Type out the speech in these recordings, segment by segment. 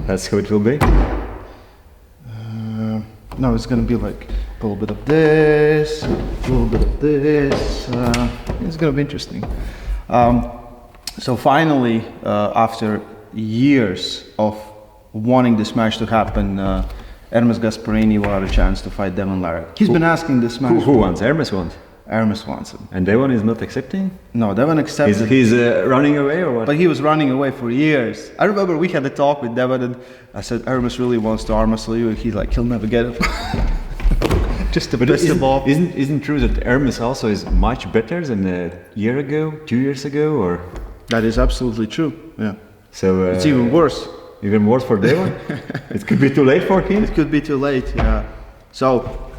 That's how it will be? No, it's going to be like a little bit of this, a little bit of this. It's going to be interesting. So finally, after years of wanting this match to happen, Ermes Gasparini will have a chance to fight Devon Larratt. He's been asking this match. Who wants? Ermes wants? Ermes wants it. And Devon is not accepting? No, Devon accepted. He's running away or what? But he was running away for years. I remember we had a talk with Devon and I said, Ermes really wants to arm wrestle you. He's like, he'll never get it. Just to piss him off. Isn't true that Ermes also is much better than a year ago, 2 years ago, or? That is absolutely true, yeah. So it's even worse. Even worse for Devon? It could be too late for him? It could be too late, yeah. So,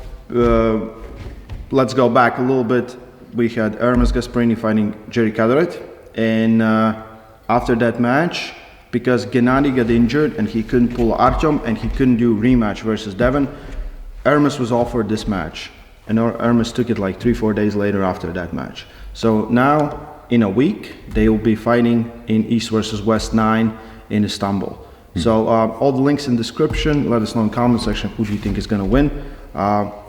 let's go back a little bit. We had Ermes Gasparini fighting Jerry Cadorette, and after that match, because Genadi got injured and he couldn't pull Artyom and he couldn't do rematch versus Devon, Ermes was offered this match, and Ermes took it like 3-4 days later after that match. So now, in a week, they will be fighting in East versus West 9 in Istanbul. So all the links in the description. Let us know in the comment section who do you think is going to win.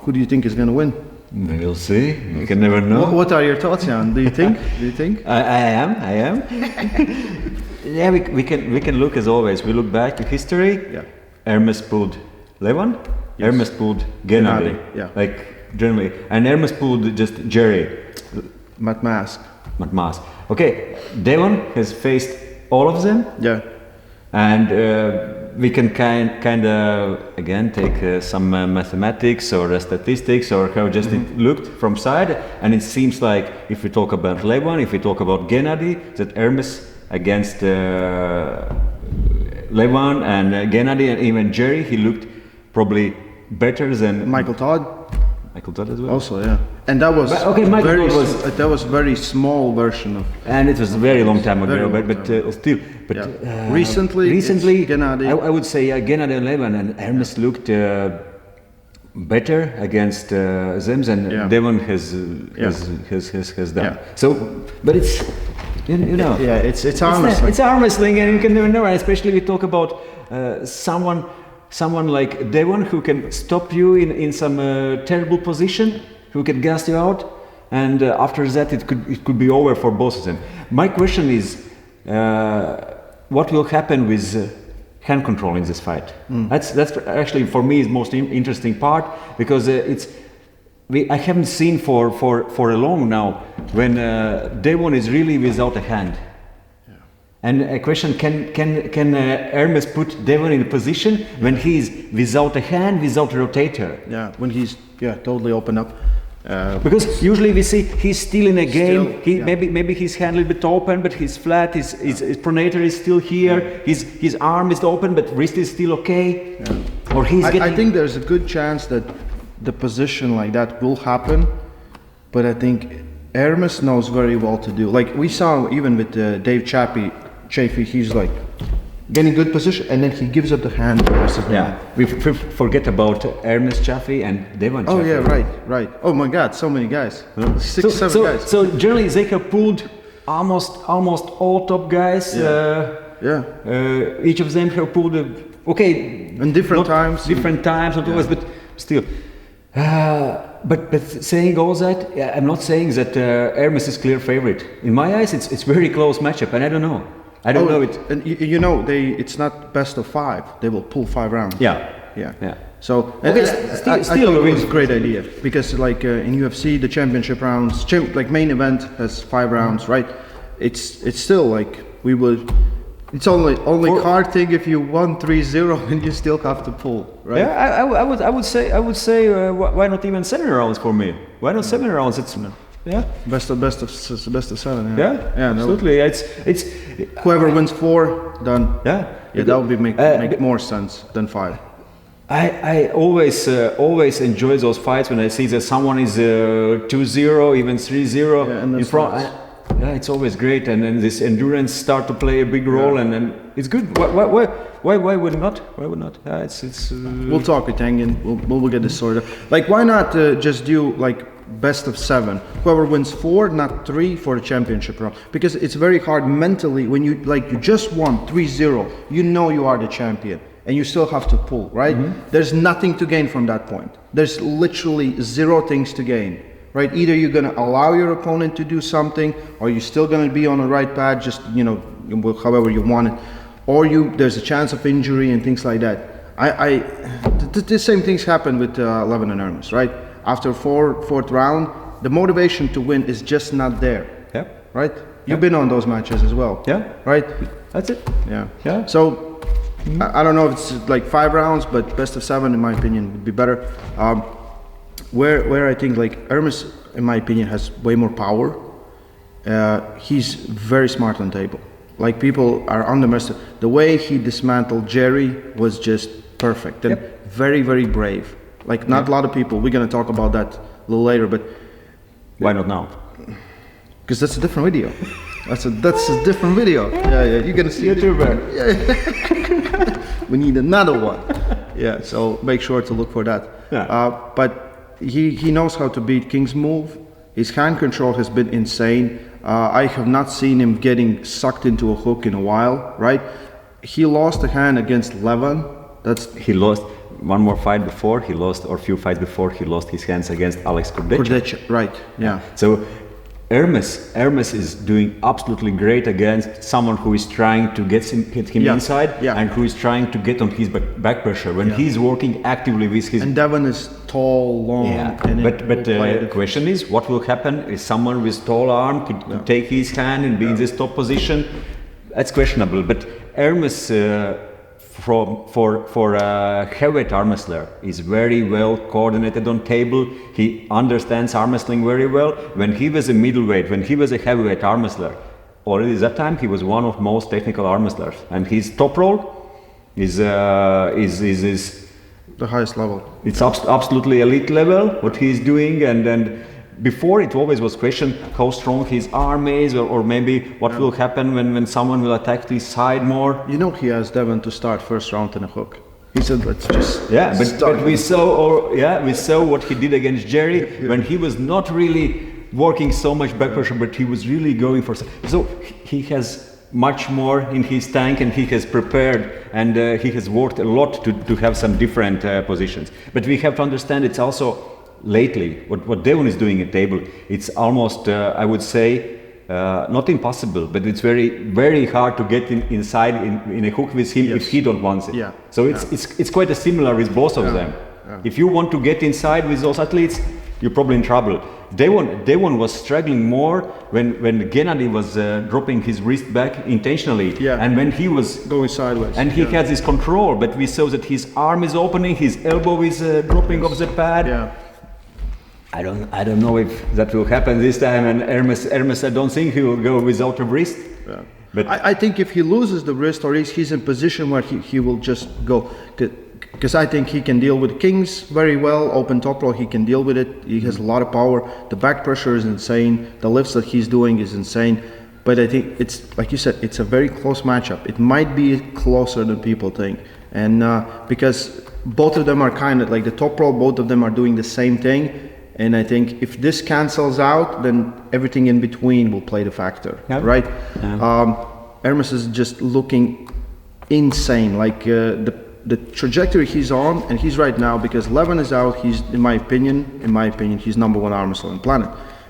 Who do you think is going to win? We'll see. You can never know. What are your thoughts, Jan? Do you think? I am. Yeah, we can look as always. We look back to history. Yeah. Ermes pulled Levon. Yes. Ermes pulled Genadi. Yeah. Like generally, and Ermes pulled just Jerry. Matt Mask. Okay, Devon has faced all of them. Yeah. And we can kind of again take some mathematics or statistics or how just it looked from side, and it seems like if we talk about Levon, if we talk about Genadi, that Ermes against Levon and Genadi and even Jerry, he looked probably better than Michael Todd as well. Also, yeah. And that was that was very small version of. And it was a very long time ago, but still. But yeah. Recently, Genadi. I would say Genadi and Levon and Ermes looked better against them than Devon has done. Yeah. So, but it's you know. Yeah, it's arm wrestling. It's arm wrestling, and you can never know. Especially we talk about someone like Devon who can stop you in some terrible position, who can gas you out, and after that it could be over for both of them. My question is, what will happen with hand control in this fight? That's actually for me is most interesting part, because I haven't seen for a long now when Devon is really without a hand. And a question, can Ermes put Devon in a position when he's without a hand, without a rotator? Yeah, when he's totally open up. Because usually we see he's still in a game. Maybe his hand a little bit open, but he's flat. His pronator is still here. Yeah. His arm is open, but wrist is still okay. Yeah. Or he's getting. I think there's a good chance that the position like that will happen, but I think Ermes knows very well to do. Like we saw even with Dave Chaffee, he's like getting good position, and then he gives up the hand. We forget about Ermes Chaffee and Devon Chaffee. Oh yeah, right. Oh my God, so many guys. 6-7 guys. So generally they have pulled almost all top guys. Each of them have pulled in different times. Not always, but still. But saying all that, I'm not saying that Ermes is clear favorite. In my eyes, it's very close matchup, and I don't know. I don't know it. And it's not best of 5. They will pull 5 rounds. Yeah. So still I thought it was a great idea, because like in UFC the championship rounds, like main event has 5 rounds, right? It's still like it's only hard thing if you won 3-0 and you still have to pull, right? Yeah, I would say why not even 7 rounds for me? Why not 7 rounds? It's best of 7. Yeah, absolutely. It's whoever wins 4 done. Yeah, that would make more sense than 5. I always enjoy those fights when I see that someone is 2-0, even 3-0 in front. Yeah, it's always great, and then this endurance start to play a big role, and then it's good. Why would not? Why would not? It's. We'll talk with Tangen. We'll get this sorted. Like, why not just do like best of 7. Whoever wins 4, not 3, for the championship round. Because it's very hard mentally when you just won 3-0, you know you are the champion. And you still have to pull, right? There's nothing to gain from that point. There's literally 0 things to gain, right? Either you're going to allow your opponent to do something, or you're still going to be on the right path, just, however you want it. Or there's a chance of injury and things like that. The same things happen with Levin and Ermes, right? After fourth round, the motivation to win is just not there. Yeah. Right? You've been on those matches as well. Yeah. Right? That's it. Yeah. Yeah. So I don't know if it's like 5 rounds, but best of 7 in my opinion would be better. Where I think like Ermes, in my opinion, has way more power. He's very smart on table. Like people are underestimating the way he dismantled Jerry was just perfect and very, very brave. Like not a lot of people. We're gonna talk about that a little later, but why not now? Because that's a different video. That's a different video. Yeah, you're gonna see YouTuber. We need another one. Yeah, so make sure to look for that. Yeah. But he knows how to beat King's move. His hand control has been insane. I have not seen him getting sucked into a hook in a while, right? He lost a hand against Levin. He lost one more fight before. He lost, or few fights before, he lost his hands against Alex Cadorette. Right, yeah. So Ermes is doing absolutely great against someone who is trying to get him inside and who is trying to get on his back pressure when he's working actively with his. And Devon is tall, long. Yeah. And but the question is, what will happen if someone with tall arm could take his hand and be in this top position? That's questionable. But Ermes, for a heavyweight arm wrestler, is very well coordinated on table. He understands arm wrestling very well. When he was a middleweight, when he was a heavyweight arm wrestler, already at that time he was one of most technical arm wrestlers, and his Toproll is the highest level. It's absolutely elite level what he's doing, and before it always was question how strong his arm is, or maybe what will happen when someone will attack his side more. You know, he asked Devon to start first round in a hook. He said, let's just but we saw what he did against Jerry when he was not really working so much back pressure, but he was really going for. So he has much more in his tank, and he has prepared, and he has worked a lot to have some different positions. But we have to understand it's also lately what Devon is doing at table. It's almost I would say not impossible, but it's very, very hard to get inside in a hook with him if he don't want it. Yeah. So it's quite a similar with both of them. Yeah. If you want to get inside with those athletes, you're probably in trouble. Devon was struggling more when Genadi was dropping his wrist back intentionally, and when he was going sideways, and he had this control. But we saw that his arm is opening, his elbow is dropping off the pad. Yeah. I don't know if that will happen this time, and Ermes I don't think he will go without a wrist. Yeah. But I think if he loses the wrist, or he's in position where he will just go, because I think he can deal with Kings very well. Open top roll, he can deal with it. He has a lot of power. The back pressure is insane. The lifts that he's doing is insane. But I think it's, like you said, it's a very close matchup. It might be closer than people think, and because both of them are kind of like the top roll. Both of them are doing the same thing. And I think if this cancels out, then everything in between will play the factor, right? Yeah. Ermes is just looking insane. Like the trajectory he's on, and he's right now, because Levin is out. He's, in my opinion, he's number 1 arm wrestler on the planet.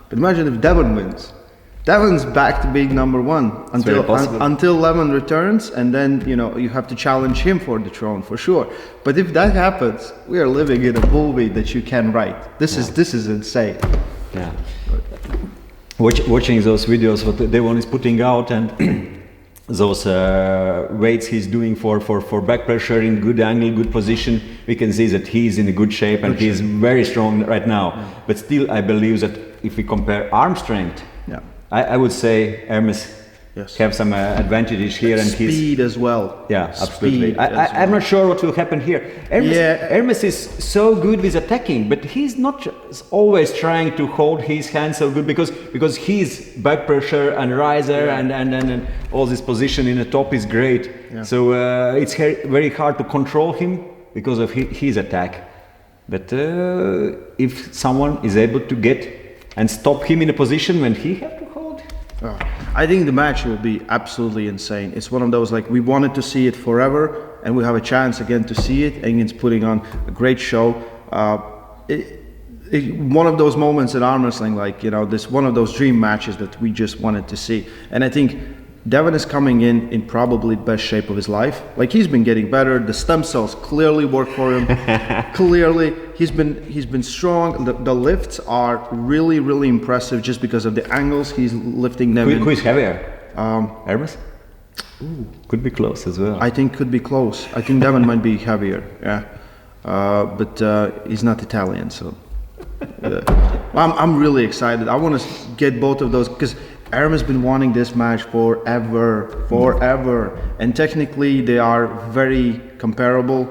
But imagine if Devon wins. Devon's back to being number 1 until Levin returns, and then you have to challenge him for the throne for sure. But if that happens, we are living in a movie that you can write. This is insane. Yeah. Watching those videos what Devon is putting out, and those weights he's doing for back pressure in good angle, good position, we can see that he's in a good shape, and he's very strong right now. Yeah. But still, I believe that if we compare arm strength, I would say Ermes have some advantages here, and speed as well. Yeah, absolutely. I'm not sure what will happen here. Ermes is so good with attacking, but he's not always trying to hold his hand so good, because his back pressure and riser and all this position in the top is great. Yeah. So it's very hard to control him because of his attack. But if someone is able to get and stop him in a position when he have to hold. I think the match will be absolutely insane. It's one of those, like, we wanted to see it forever, and we have a chance again to see it, and it's putting on a great show. One of those moments in arm wrestling, like, you know, this one of those dream matches that we just wanted to see. And I think Devon is coming in probably best shape of his life. Like, he's been getting better. The stem cells clearly work for him. Clearly, he's been strong. The lifts are really impressive just because of the angles he's lifting them in. Who is heavier? Ermes? Ooh, could be close as well. I think could be close. I think Devon might be heavier. Yeah, but he's not Italian, so. I'm really excited. I want to get both of those because Ermes has been wanting this match forever, and technically they are very comparable.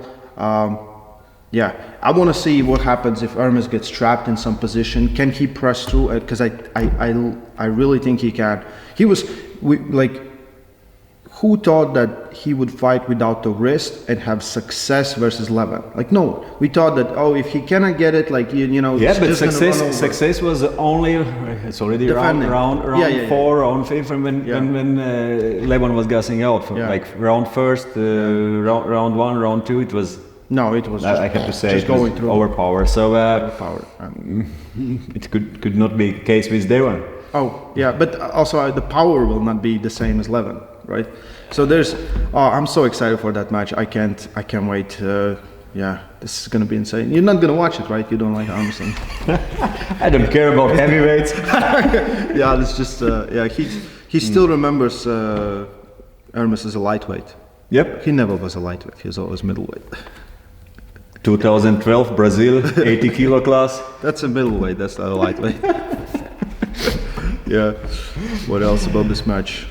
Yeah, I want to see what happens if Ermes gets trapped in some position. Can he press through? Because I really think he can. Who thought that he would fight without the wrist and have success versus Levin? Like, no, we thought that, oh, if he cannot get it, like, you know, yeah, but success was only, it's already round 4, round 5, and when Levin was gassing out, like round first, round 1, round 2, it was. No, it was. I have to say, just it going was through. Overpower. So Overpower. it could not be the case with Devon. Oh yeah, but also the power will not be the same as Levin, right? So there's. I'm so excited for that match. I can't wait. Yeah, this is gonna be insane. You're not gonna watch it, right? You don't like arm wrestling. I don't care about heavyweights. Yeah, it's just. Yeah, he still remembers Ermes as a lightweight. Yep. He never was a lightweight. He was always middleweight. 2012 Brazil 80 kilo class. That's a middleweight. That's not a lightweight. Yeah. What else about this match?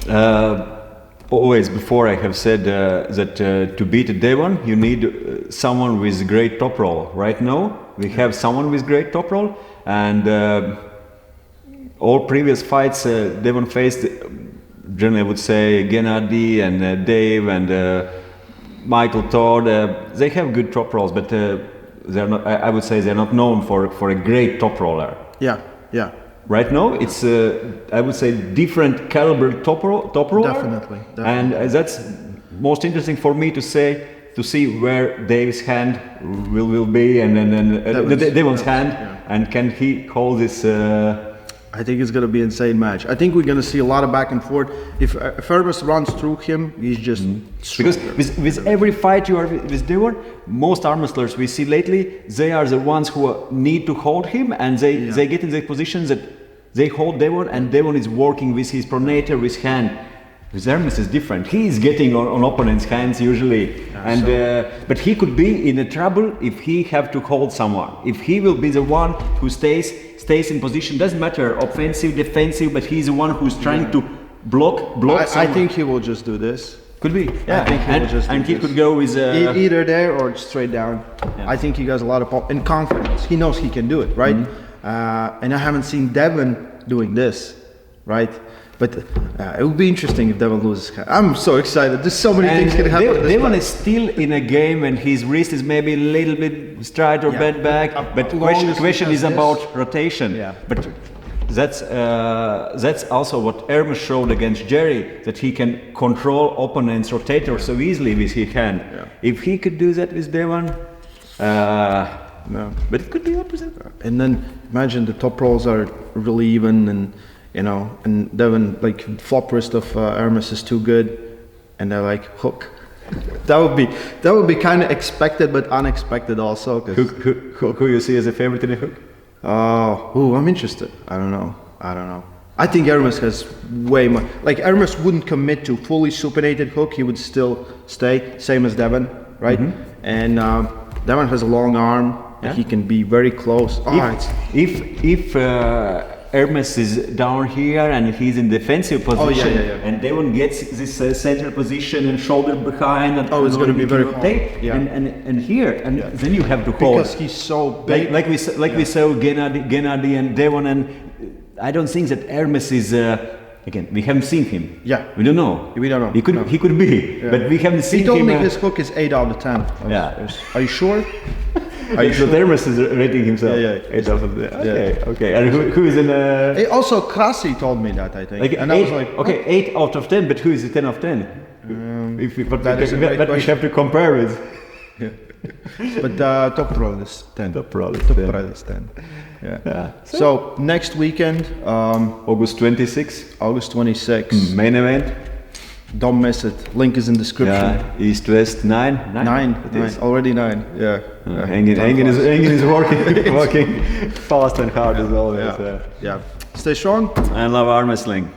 Always before I have said that to beat Devon you need someone with great Toproll. Right now we have someone with great Toproll, and all previous fights Devon faced, generally I would say Genadi and Dave and Michael Todd. They have good Toprolls, but they're not. I would say they're not known for a great Toproller. Yeah. Right now, it's I would say different caliber Toproller. Definitely. And that's most interesting for me to see where Dave's hand will be, and then Devon's hand, and can he hold this. I think it's going to be an insane match. I think we're going to see a lot of back and forth. If Ermes runs through him, he's just because with every fight you are with Devon, most arm wrestlers we see lately, they are the ones who need to hold him, and they get in the positions that they hold Devon, and Devon is working with his pronator, with hand. With Ermes is different. He is getting on opponent's hands usually, but he could be in a trouble if he have to hold someone. If he will be the one who stays in position, doesn't matter offensive, defensive, but he's the one who's trying to block. I think he will just do this. Could be, yeah. I think he will just do he this. could go with either there or straight down. Yeah. I think he has a lot of and confidence. He knows he can do it, right? And I haven't seen Devon doing this, right? But it would be interesting if Devon loses. I'm so excited. There's so many things can happen. Devon is still in a game and his wrist is maybe a little bit straight or bent back. But question is about rotation. Yeah. But that's also what Ermes showed against Jerry, that he can control opponent's rotator so easily with his hand. Yeah. If he could do that with Devon, no. But it could be opposite. And then imagine the top rolls are really even, and you know, and Devon, like, flop wrist of Ermes is too good, and they're like hook. That would be kind of expected, but unexpected also. Who you see as a favorite in the hook? I'm interested. I don't know. I think Ermes has way more. Like, Ermes wouldn't commit to fully supinated hook. He would still stay, same as Devon, right? And Devon has a long arm. Yeah. He can be very close. If Ermes is down here and he's in defensive position, and Devon gets this center position and shoulder behind, and it's going to be very hard. And here, and then you have to hold. Because he's so big. Like we saw Genadi and Devon, and I don't think that Ermes is. Again, we haven't seen him. Yeah. We don't know. He could be, but we haven't seen him. He told me his hook is 8 out of 10. Yeah. Are you sure? Are you So sure? Ermes is rating himself. Yeah. 8 out of 10. Okay. And who is in? Also, Krasi told me that, I think. Like And eight, I was like, okay, 8 out of 10. But who is the 10 of 10? that is a great we question. have to compare with. But Toproll is 10. Toproll is 10. Toproll is 10. Yeah. So next weekend, August 26. August 26. Main event. Don't miss it. Link is in description. Yeah, East West 9. 9. Already 9. Yeah. Engin is working fast and hard as always. Yeah. Stay strong. I love arm wrestling.